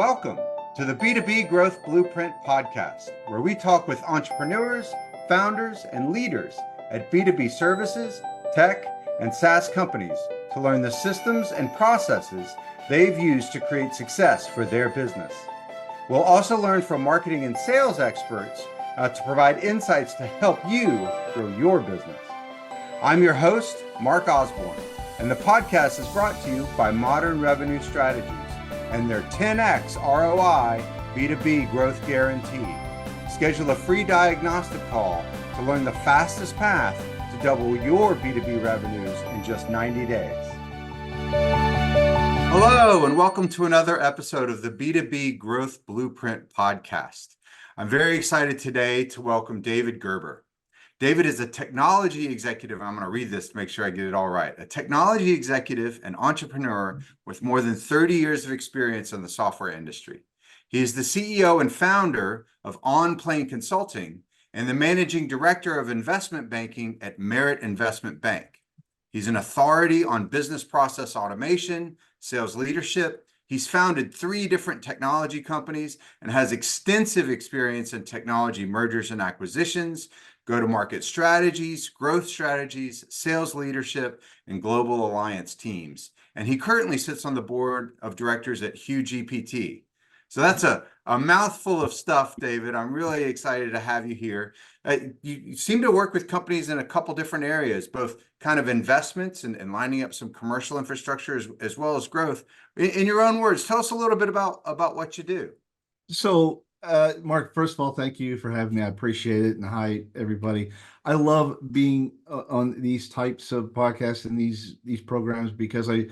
Welcome to the B2B Growth Blueprint podcast, where we talk with entrepreneurs, founders, and leaders at B2B services, tech, and SaaS companies to learn the systems and processes they've used to create success for their business. We'll also learn from marketing and sales experts to provide insights to help you grow your business. I'm your host, Mark Osborne, and the podcast is brought to you by Modern Revenue Strategies and their 10x ROI B2B growth guarantee. Schedule a free diagnostic call to learn the fastest path to double your B2B revenues in just 90 days. Hello, and welcome to another episode of the B2B Growth Blueprint podcast. I'm very excited today to welcome David Gerber. David is a technology executive. I'm going to read this to make sure I get it all right. A technology executive and entrepreneur with more than 30 years of experience in the software industry. He is the CEO and founder of OnPlane Consulting and the managing director of investment banking at Merit Investment Bank. He's an authority on business process automation, sales leadership. He's founded 3 different technology companies and has extensive experience in technology mergers and acquisitions, go-to-market strategies, growth strategies, sales leadership, and global alliance teams. And he currently sits on the board of directors at HughGPT. So that's a mouthful of stuff, David. I'm really excited to have you here. You seem to work with companies in a couple different areas, both kind of investments and lining up some commercial infrastructure as well as growth. In your own words, tell us a little bit about what you do. So, Mark, first of all, thank you for having me. I appreciate it. And hi, everybody. I love being on these types of podcasts and these programs because at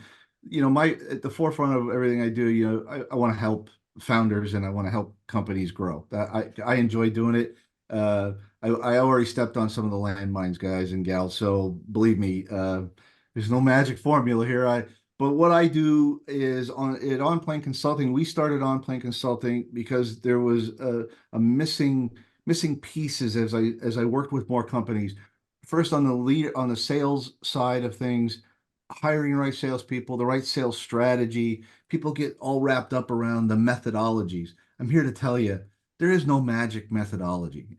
the forefront of everything I do, I want to help founders and I want to help companies grow. I enjoy doing it. I already stepped on some of the landmines, guys and gals. So believe me, there's no magic formula here. But what I do is at OnPlane Consulting, we started OnPlane Consulting because there was a missing pieces as I worked with more companies. First on the sales side of things, hiring the right salespeople, the right sales strategy. People get all wrapped up around the methodologies. I'm here to tell you, there is no magic methodology.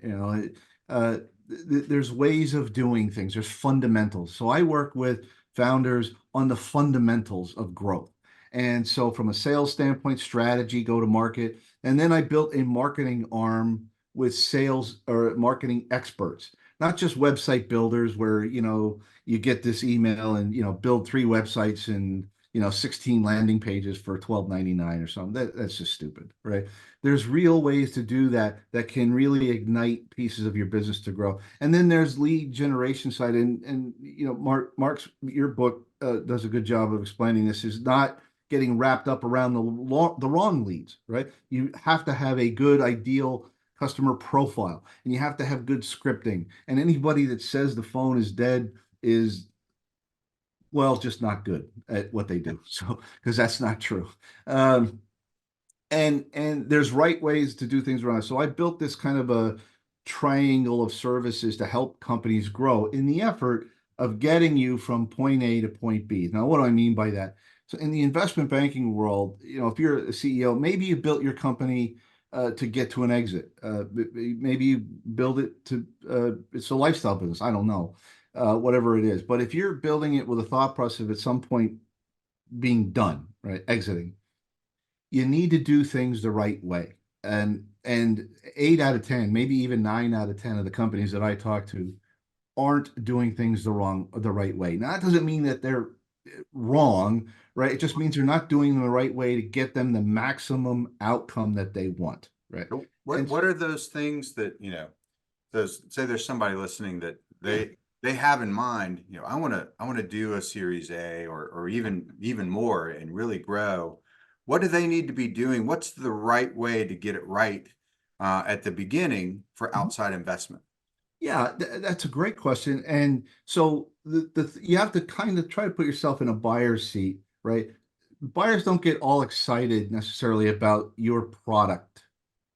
There's ways of doing things. There's fundamentals. So I work with founders on the fundamentals of growth. And so from a sales standpoint, strategy, go to market. And then I built a marketing arm with sales or marketing experts, not just website builders where, you get this email and, build 3 websites and, 16 landing pages for $12.99 or something. That's just stupid, right? There's real ways to do that can really ignite pieces of your business to grow. And then there's lead generation side. And Mark's, your book does a good job of explaining this, is not getting wrapped up around the wrong leads, right? You have to have a good, ideal customer profile, and you have to have good scripting. And anybody that says the phone is dead is, well, just not good at what they do. So, because that's not true. And there's right ways to do things around it. So I built this kind of a triangle of services to help companies grow in the effort of getting you from point A to point B. Now, what do I mean by that? So in the investment banking world, if you're a CEO, maybe you built your company to get to an exit. Maybe you build it to, it's a lifestyle business. I don't know, whatever it is. But if you're building it with a thought process of at some point being done, right, exiting, you need to do things the right way. And 8 out of 10, maybe even 9 out of 10 of the companies that I talk to aren't doing things the right way. Now, that doesn't mean that they're wrong, right? It just means they're not doing them the right way to get them the maximum outcome that they want, right? What are those things that, say there's somebody listening that they have in mind, I want to do a Series A or even more and really grow. What do they need to be doing? What's the right way to get it right at the beginning for outside investment? Yeah, that's a great question. And so you have to kind of try to put yourself in a buyer's seat, right? Buyers don't get all excited necessarily about your product.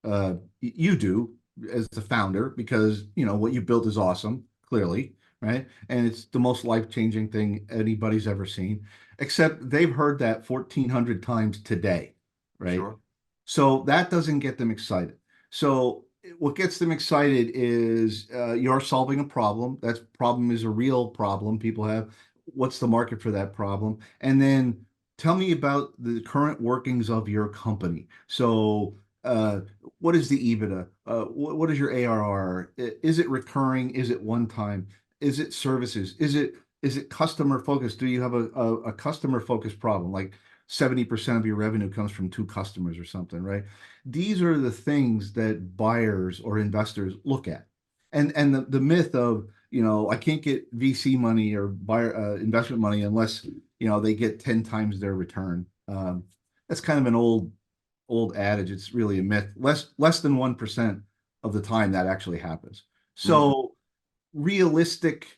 You do as the founder because, what you built is awesome, clearly, right? And it's the most life-changing thing anybody's ever seen, except they've heard that 1,400 times today, right? Sure. So that doesn't get them excited. So what gets them excited is you're solving a problem. That problem is a real problem people have. What's the market for that problem? And then tell me about the current workings of your company. So what is the EBITDA? What is your ARR? Is it recurring? Is it one time? Is it services? Is it customer focused? Do you have a customer focused problem? Like 70% of your revenue comes from two customers or something, right? These are the things that buyers or investors look at. And the myth of, I can't get VC money or buyer investment money unless, they get 10 times their return. That's kind of an old adage. It's really a myth. Less than 1% of the time that actually happens. Mm, So realistic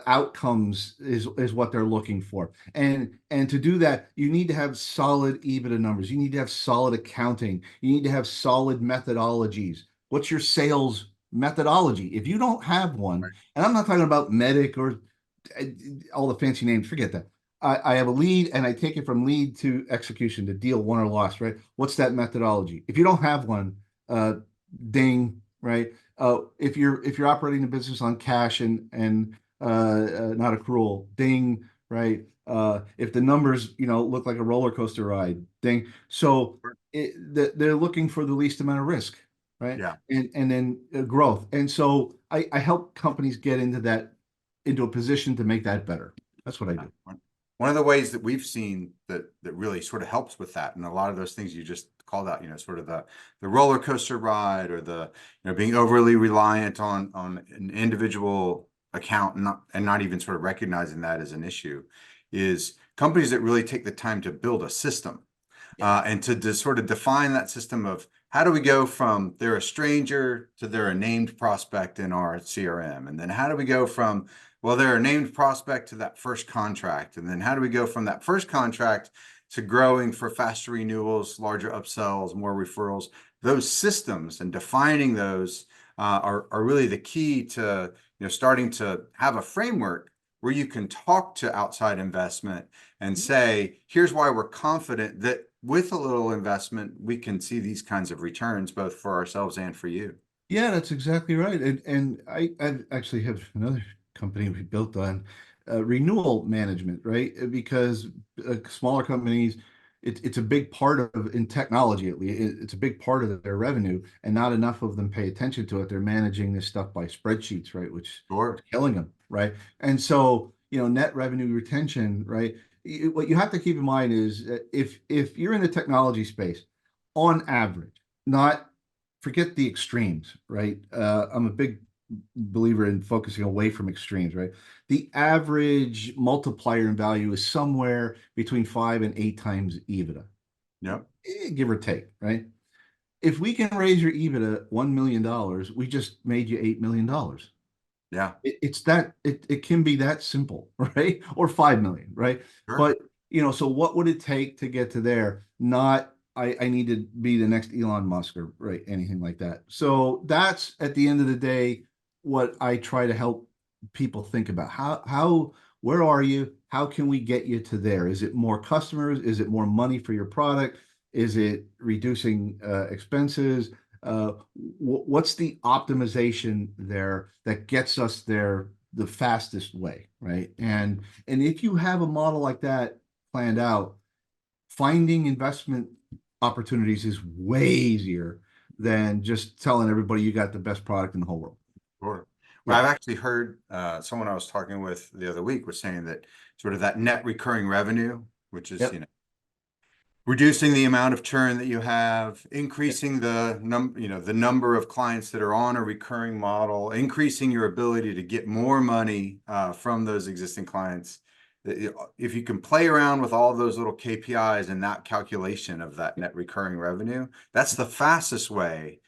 outcomes is what they're looking for. And to do that, you need to have solid EBITDA numbers. You need to have solid accounting. You need to have solid methodologies. What's your sales methodology? If you don't have one, right. and I'm not talking about medic or uh, all the fancy names, forget that. I have a lead and I take it from lead to execution to deal won or lost, right? What's that methodology? If you don't have one, uh, ding, right? If you're operating the business on cash and not accrual, ding, right? If the numbers look like a roller coaster ride, ding. So they're looking for the least amount of risk, right? Yeah. And then growth. And so I help companies get into a position to make that better. That's what I Yeah. do. One of the ways that we've seen that really sort of helps with that, and a lot of those things you just called out, sort of the roller coaster ride, or the being overly reliant on an individual account, and not even sort of recognizing that as an issue, is companies that really take the time to build a system, Yeah. and to sort of define that system of how do we go from they're a stranger to they're a named prospect in our CRM, and then how do we go from, well, they're a named prospect to that first contract, and then how do we go from that first contract to growing for faster renewals, larger upsells, more referrals. Those systems and defining those are really the key to starting to have a framework where you can talk to outside investment and say, here's why we're confident that with a little investment, we can see these kinds of returns, both for ourselves and for you. Yeah, that's exactly right. And I actually have another company we built on renewal management, right? Because smaller companies, it's a big part of, in technology at least, it's a big part of their revenue, and not enough of them pay attention to it. They're managing this stuff by spreadsheets, right? Which is Sure. killing them, right? And so, net revenue retention, right? What you have to keep in mind is if you're in the technology space, on average, not forget the extremes, right? I'm a big believer in focusing away from extremes, right? The average multiplier in value is somewhere between 5 and 8 times EBITDA, Yep. give or take, right? If we can raise your EBITDA $1 million, we just made you $8 million. Yeah. It's that it can be that simple, right? Or 5 million, right? Sure. But so what would it take to get to there? Not I need to be the next Elon Musk or right anything like that. So that's at the end of the day what I try to help people think about. How where are you? How can we get you to there? Is it more customers? Is it more money for your product? Is it reducing expenses? What's the optimization there that gets us there the fastest way, right? And if you have a model like that planned out, finding investment opportunities is way easier than just telling everybody you got the best product in the whole world. Sure. Well, Yeah. I've actually heard someone I was talking with the other week was saying that sort of that net recurring revenue, which is, Yep. reducing the amount of churn that you have, Yep. increasing the number of clients that are on a recurring model, increasing your ability to get more money from those existing clients. If you can play around with all those little KPIs and that calculation of that net recurring revenue, that's the fastest way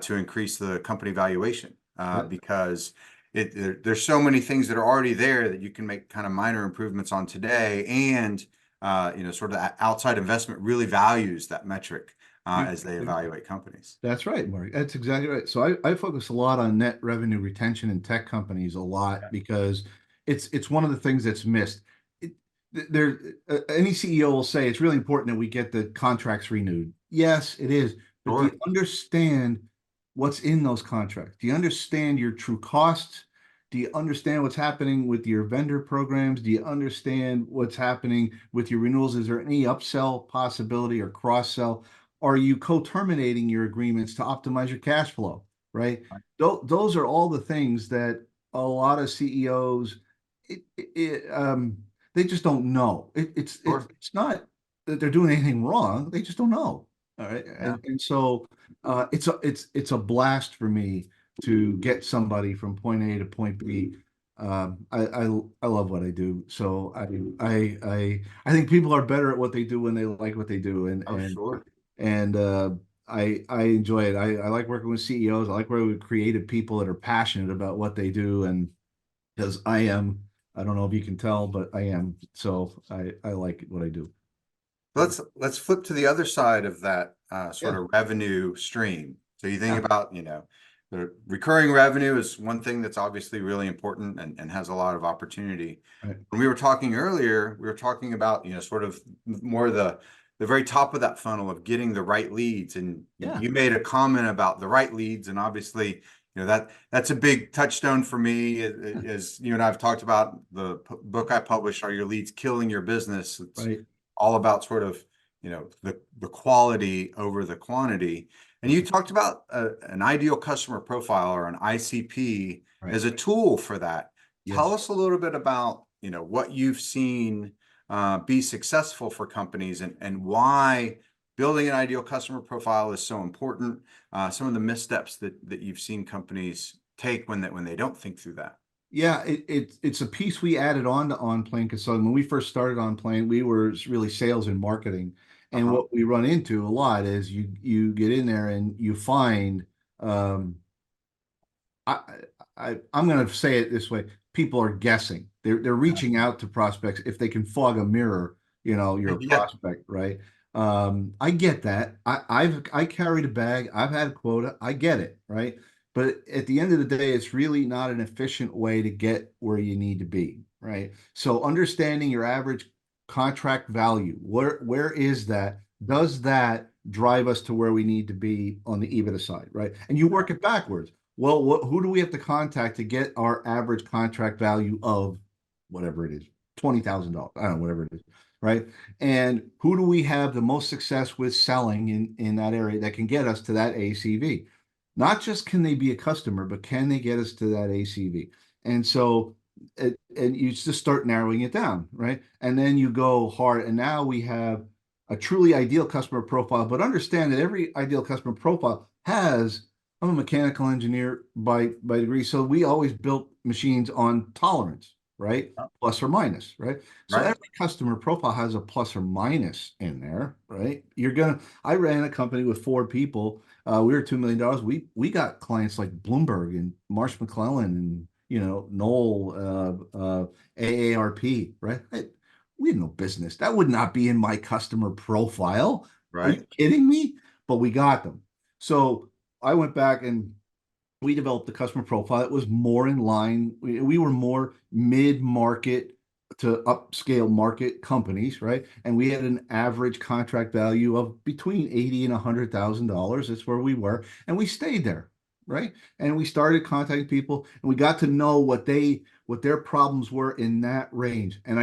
to increase the company valuation, Yep. because there's so many things that are already there that you can make kind of minor improvements on today, and sort of that outside investment really values that metric as they evaluate companies. That's right, Mark. That's exactly right. So I focus a lot on net revenue retention in tech companies a lot because it's one of the things that's missed. It, there, any CEO will say it's really important that we get the contracts renewed. Yes, it is. But do you Sure. understand what's in those contracts? Do you understand your true costs? Do you understand what's happening with your vendor programs? Do you understand what's happening with your renewals? Is there any upsell possibility or cross-sell? Are you co-terminating your agreements to optimize your cash flow, right? Those are all the things that a lot of CEOs, it, it, it, um, they just don't know. Sure. It's not that they're doing anything wrong. They just don't know. All right. Yeah. And so it's a blast for me to get somebody from point A to point B. I love what I do. So I think people are better at what they do when they like what they do. Oh, sure. And I enjoy it. I like working with CEOs. I like working with creative people that are passionate about what they do. And because I don't know if you can tell, but I am. So I like what I do. Let's flip to the other side of that sort Yeah. of revenue stream. So you think Yeah. about, the recurring revenue is one thing that's obviously really important and has a lot of opportunity. Right. When we were talking earlier, we were talking about, sort of more the very top of that funnel of getting the right leads. And Yeah. you made a comment about the right leads, and obviously, that's a big touchstone for me. As you and I have talked about, the book I published, Are Your Leads Killing Your Business? It's Right. all about sort of the quality over the quantity. And you talked about an ideal customer profile, or an ICP, Right. as a tool for that. Tell Yes. us a little bit about what you've seen be successful for companies, and why building an ideal customer profile is so important. Some of the missteps that you've seen companies take when they don't think through that. Yeah, it's a piece we added on to OnPlane Consulting. When we first started OnPlane, we were really sales and marketing. And Uh-huh. what we run into a lot is you get in there and you find um, I, I'm going to say it this way. People are guessing. They're reaching out to prospects if they can fog a mirror, you're a Yeah. prospect, right? I get that. I carried a bag. I've had a quota. I get it, right? But at the end of the day, it's really not an efficient way to get where you need to be, right? So understanding your average contract value, where is that? Does that drive us to where we need to be on the EBITDA side, right? And you work it backwards. Well, who do we have to contact to get our average contract value of whatever it is, $20,000? I don't know, whatever it is, right? And who do we have the most success with selling in that area that can get us to that ACV? Not just can they be a customer, but can they get us to that ACV? And so, and you just start narrowing it down, right? And then you go hard, and now we have a truly ideal customer profile. But understand that every ideal customer profile has I'm a mechanical engineer by degree, so we always built machines on tolerance, right? Plus or minus, right? So Right. every customer profile has a plus or minus in there, right? I ran a company with 4 people. We were $2 million. We got clients like Bloomberg and Marsh McClellan and Knoll, AARP, right? We had no business. That would not be in my customer profile. Are you Right. kidding me? But we got them. So I went back and we developed the customer profile that was more in line. We were more mid-market to upscale market companies, right? And we had an average contract value of between 80 and $100,000. That's where we were, and we stayed there, right? And we started contacting people, and we got to know what their problems were in that range. And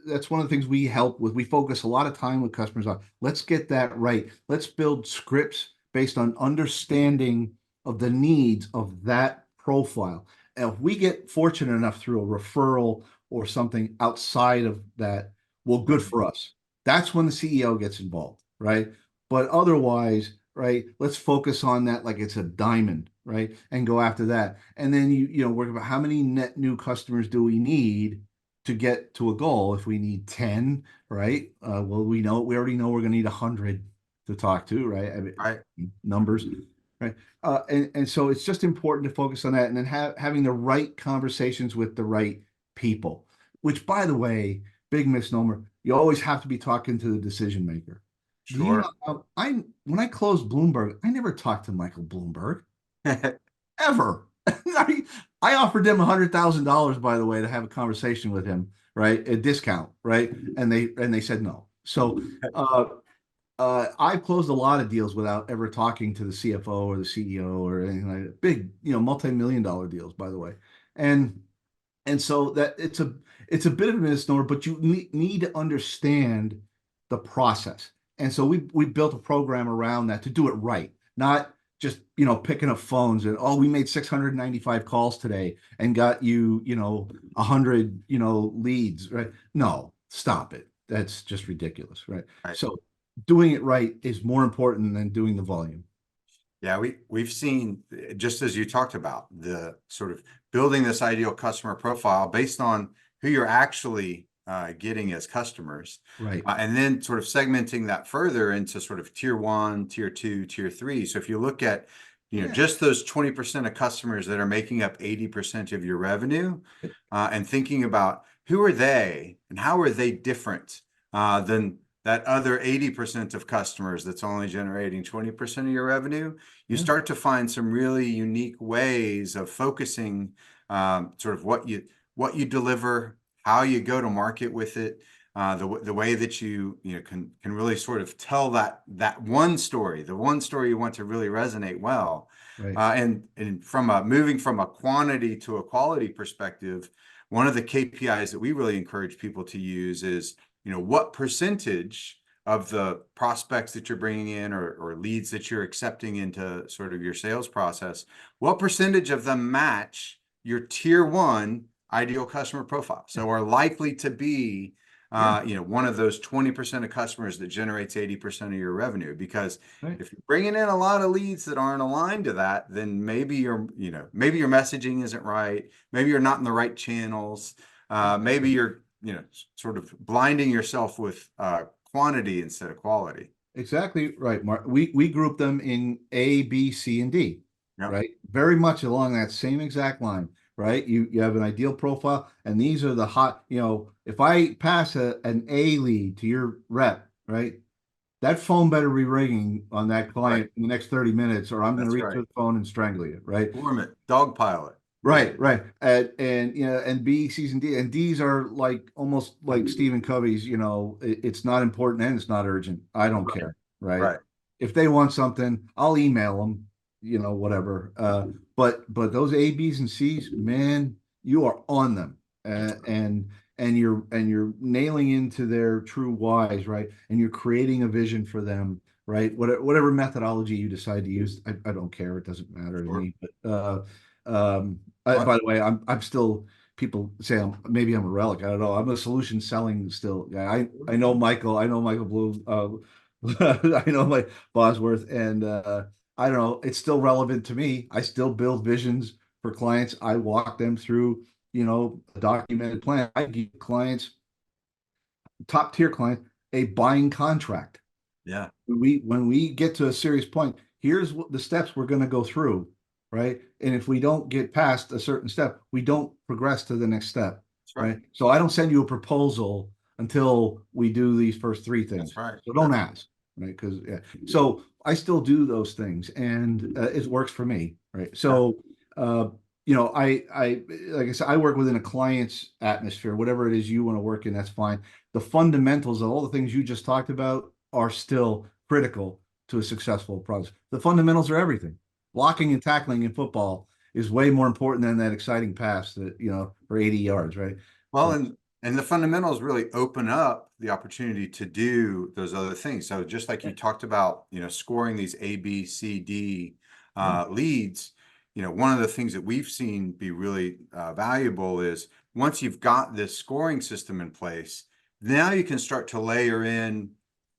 that's one of the things we help with. We focus a lot of time with customers on. Let's get that right. Let's build scripts based on understanding of the needs of that profile. And if we get fortunate enough through a referral or something outside of that, well, good Right. for us. That's when the CEO gets involved, right? But otherwise, right, let's focus on that like it's a diamond, right? And go after that. And then work about how many net new customers do we need to get to a goal. If we need 10, right? Well, we already know we're going to need 100 to talk to, right? I mean, Right. numbers, right? And so it's just important to focus on that, and then having the right conversations with the right people. Which, by the way, big misnomer. You always have to be talking to the decision maker. Do you Sure. know? I When I closed Bloomberg, I never talked to Michael Bloomberg ever. I offered them $100,000, by the way, to have a conversation with him, right? A discount, right? And they said no. So I've closed a lot of deals without ever talking to the CFO or the CEO or anything like that. Big, multi-million dollar deals, by the way. And so that it's a bit of a misnomer, but you need to understand the process. And so we built a program around that to do it right, not just picking up phones and we made 695 calls today and got 100 leads, right? No, stop it. That's just ridiculous, right? Right. So doing it right is more important than doing the volume. Yeah, we've seen, just as you talked about, the sort of building this ideal customer profile based on who you're actually getting as customers, Right. and then sort of segmenting that further into sort of tier one, tier two, tier three. So if you look at, Yeah. just those 20% of customers that are making up 80% of your revenue, and thinking about who are they and how are they different than that other 80% of customers that's only generating 20% of your revenue, you Yeah. start to find some really unique ways of focusing, sort of what you deliver, how you go to market with it, the way that you can really sort of tell that one story, the one story you want to really resonate well, Right. and from moving from a quantity to a quality perspective, one of the KPIs that we really encourage people to use is, what percentage of the prospects that you're bringing in, or leads that you're accepting into sort of your sales process, what percentage of them match your tier one ideal customer profile? So are likely to be, Yeah. one of those 20% of customers that generates 80% of your revenue. Because Right. if you're bringing in a lot of leads that aren't aligned to that, then maybe your messaging isn't right. Maybe you're not in the right channels. Maybe you're, sort of blinding yourself with quantity instead of quality. Exactly right, Mark. We group them in A, B, C, and D, Yeah, right? Very much along that same exact line, right? You have an ideal profile, and these are the hot, if I pass an A lead to your rep, right? That phone better be ringing on that right. client in the next 30 minutes, or I'm going to That's reach right. for the phone and strangle you, right? Form it. Dog pilot. Right, right. And and B, C's and D, and D's are like almost like Stephen Covey's, it's not important and it's not urgent. I don't Right. care, right? Right. If they want something, I'll email them, whatever. But those A, B's and C's, man, you are on them. That's right. And you're nailing into their true whys, right? And you're creating a vision for them, right? Whatever methodology you decide to use, I don't care. It doesn't matter to Sure. me. But by the way, I'm still, people say maybe I'm a relic. I don't know. I'm a solution selling still guy. I know Michael Bloom. I know my Bosworth, and I don't know. It's still relevant to me. I still build visions for clients. I walk them through, a documented plan. I give clients, top tier clients, a buying contract. Yeah. When we get to a serious point, here's what the steps we're going to go through, right? And if we don't get past a certain step, we don't progress to the next step, That's right. right? So I don't send you a proposal until we do these first three That's things. right. So don't ask, right? Because yeah. So I still do those things, and it works for me, right? Yeah. So I like I said, I work within a client's atmosphere, whatever it is you want to work in, that's fine. The fundamentals of all the things you just talked about are still critical to a successful process. The fundamentals are everything. Blocking and tackling in football is way more important than that exciting pass that, for 80 yards, right? Well, So, and the fundamentals really open up the opportunity to do those other things. So just like yeah, you talked about, scoring these A, B, C, D yeah, leads, one of the things that we've seen be really valuable is once you've got this scoring system in place, now you can start to layer in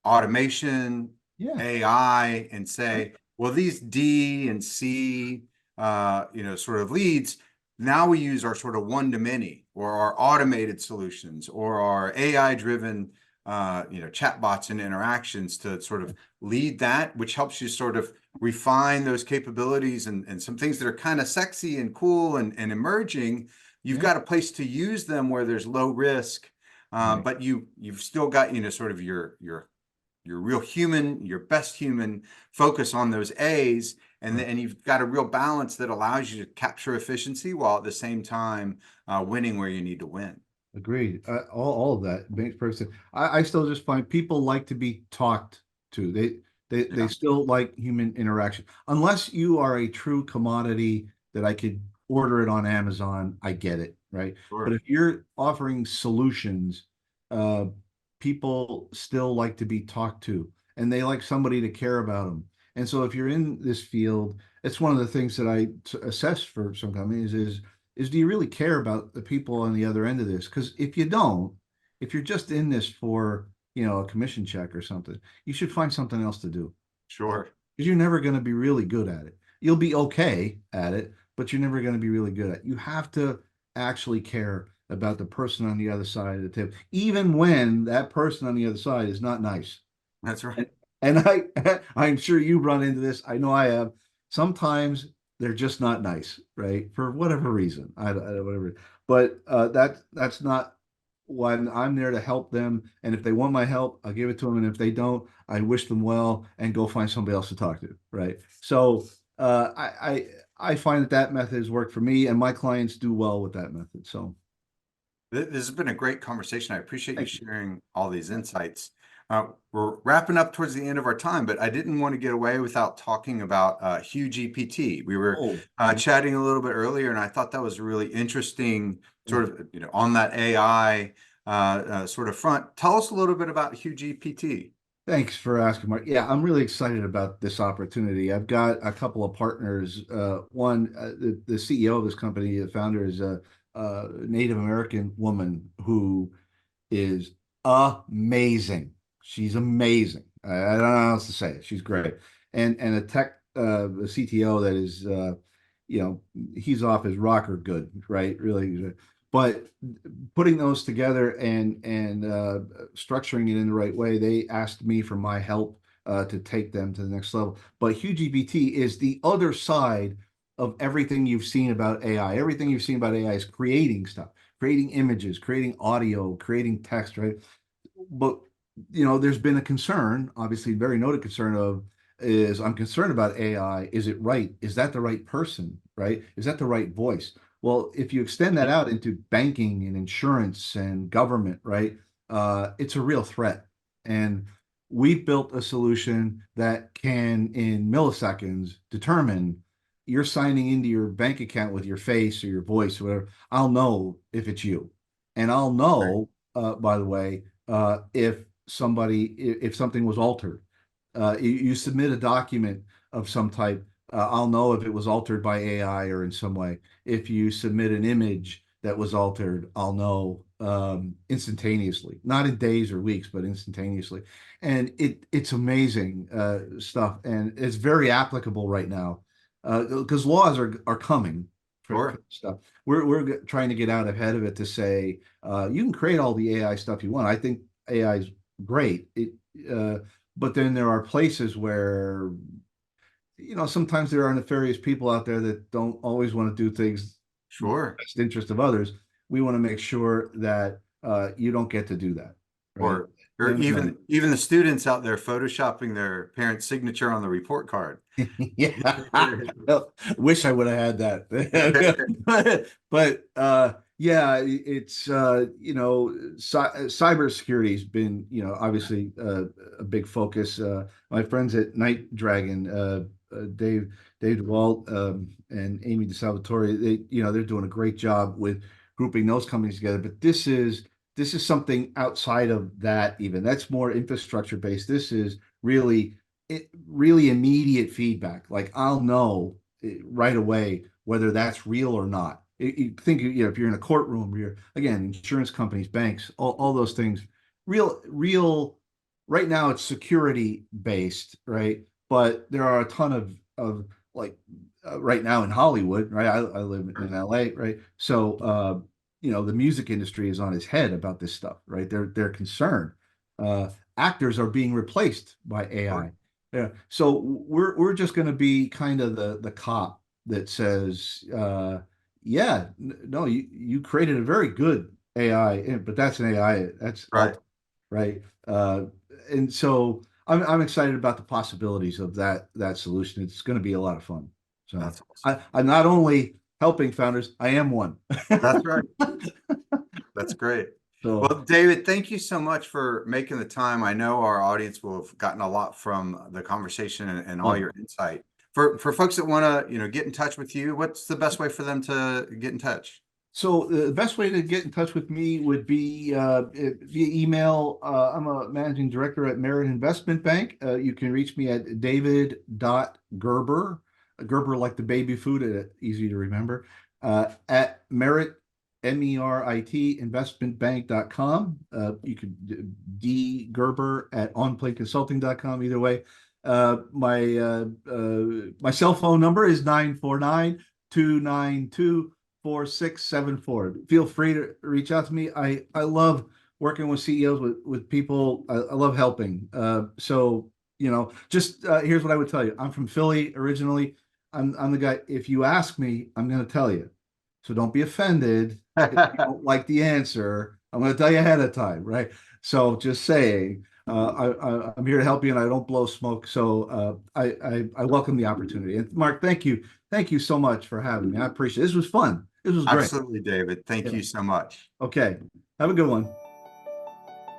automation, yeah, AI, and right, say, well, these D and C, sort of leads, now we use our sort of one-to-many or our automated solutions or our AI-driven, chatbots and interactions to sort of lead that, which helps you sort of refine those capabilities and some things that are kind of sexy and cool and emerging. You've yeah, got a place to use them where there's low risk, right, but you've still got, sort of your real human, your best human focus on those A's, right. and you've got a real balance that allows you to capture efficiency while at the same time winning where you need to win. Agreed. All of that makes perfect sense. I still just find people like to be talked too. They Yeah, still like human interaction. Unless you are a true commodity that I could order it on Amazon, I get it, right? But sure. if you're offering solutions, uh, people still like to be talked to, and they like somebody to care about them. And so if you're in this field, it's one of the things that I assess for some companies is do you really care about the people on the other end of this? Because if you don't, if you're just in this for, a commission check or something, you should find something else to do Sure. because you're never going to be really good at it. You'll be okay at it, but you're never going to be really good at it. You have to actually care about the person on the other side of the table, even when that person on the other side is not nice. That's right. And, and I'm sure you run into this. I know I have. Sometimes they're just not nice, right? For whatever reason, whatever. But that's not when I'm there to help them. And if they want my help, I'll give it to them. And if they don't, I wish them well and go find somebody else to talk to, right? So I find that method has worked for me, and my clients do well with that method. So This has been a great conversation. I appreciate you thank you. sharing all these insights. We're wrapping up towards the end of our time, but I didn't want to get away without talking about Hugh GPT. We were Oh, chatting a little bit earlier, and I thought that was a really interesting yeah. sort of, on that AI sort of front. Tell us a little bit about Hugh GPT. Thanks for asking, Mark. Yeah, I'm really excited about this opportunity. I've got a couple of partners. One, the CEO of this company, the founder, is a Native American woman who is amazing. She's amazing. I don't know how else to say it. She's great. And a CTO that is, you know, he's off his rocker good, right? Really. But putting those together and structuring it in the right way, they asked me for my help to take them to the next level. But HughGPT is the other side of everything you've seen about AI. Everything you've seen about AI is creating stuff, creating images, creating audio, creating text, right? But there's been a concern, obviously, very noted concern of is I'm concerned about AI. Is it right? Is that the right person? Right? Is that the right voice? Well, if you extend that out into banking and insurance and government, right, it's a real threat. And we've built a solution that can, in milliseconds, determine you're signing into your bank account with your face or your voice or whatever. I'll know if it's you, and I'll Right. know, by the way, if something was altered. You submit a document of some type, I'll know if it was altered by AI or in some way. If you submit an image that was altered, I'll know instantaneously, not in days or weeks, but instantaneously. And it's amazing stuff, and it's very applicable right now because laws are coming for Sure. stuff. We're trying to get out ahead of it to say you can create all the AI stuff you want. I think AI is great. But then there are places where, sometimes there are nefarious people out there that don't always want to do things in the Sure. best interest of others. We want to make sure that you don't get to do that, right? Or No, no, no. even the students out there photoshopping their parent's signature on the report card. Yeah, well, wish I would have had that. But yeah, it's cybersecurity has been obviously a big focus. My friends at Night Dragon, Dave Walt, and Amy DeSalvatore, they're doing a great job with grouping those companies together. But this is something outside of that. Even that's more infrastructure based. This is really immediate feedback. Like I'll know right away whether that's real or not. You think, if you're in a courtroom, you're again, insurance companies, banks, all those things, real. Right now, it's security based, right? But there are a ton of like right now in Hollywood, right? I live in LA, right? So the music industry is on his head about this stuff, right? They're concerned. Actors are being replaced by AI. Sure. Yeah. So we're just going to be kind of the cop that says, yeah, no, you created a very good AI, but that's an AI that's Right. alt, right? And so I'm excited about the possibilities of that solution. It's going to be a lot of fun. So That's awesome. I'm not only helping founders, I am one. That's right. That's great. So, Well, David, thank you so much for making the time. I know our audience will have gotten a lot from the conversation and all oh, your insight. For folks that want to, get in touch with you, what's the best way for them to get in touch? so the best way to get in touch with me would be via email. I'm a managing director at Merit Investment Bank. You can reach me at david.gerber, Gerber like the baby food, easy to remember, at Merit, MERIT, investmentbank.com. You could D Gerber at onplaneconsulting.com, either way. My cell phone number is 949-292-4674. Feel free to reach out to me. I love working with CEOs, with people. I love helping. Just here's what I would tell you. I'm from Philly originally. I'm the guy. If you ask me, I'm going to tell you. So don't be offended if you don't like the answer. I'm going to tell you ahead of time, right? So just saying, I'm here to help you, and I don't blow smoke. So I welcome the opportunity. And Mark, thank you so much for having me. I appreciate it. This was fun. This was great. Absolutely, David. Thank Yeah. you so much. Okay. Have a good one.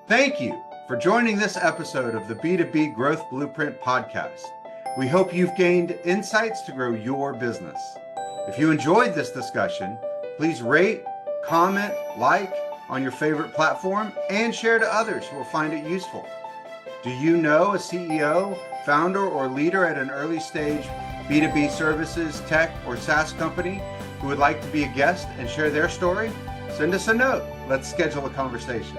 Thank you for joining this episode of the B2B Growth Blueprint podcast. We hope you've gained insights to grow your business. If you enjoyed this discussion, please rate, comment, like on your favorite platform, and share to others who will find it useful. Do you know a CEO, founder, or leader at an early stage B2B services, tech, or SaaS company who would like to be a guest and share their story? Send us a note. Let's schedule a conversation.